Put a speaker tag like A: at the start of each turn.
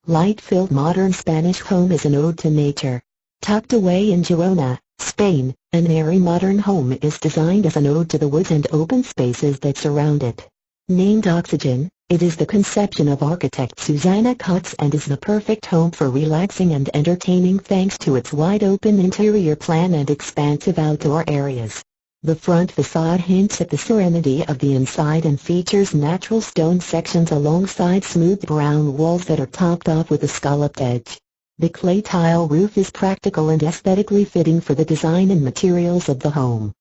A: light-filled modern Spanish home is an ode to nature. Tucked away in Girona, Spain, an airy modern home is designed as an ode to the woods and open spaces that surround it. Named Oxygen, it is the conception of architect Susanna Cots and is the perfect home for relaxing and entertaining thanks to its wide-open interior plan and expansive outdoor areas. The front facade hints at the serenity of the inside and features natural stone sections alongside smooth brown walls that are topped off with a scalloped edge. The clay tile roof is practical and aesthetically fitting for the design and materials of the home.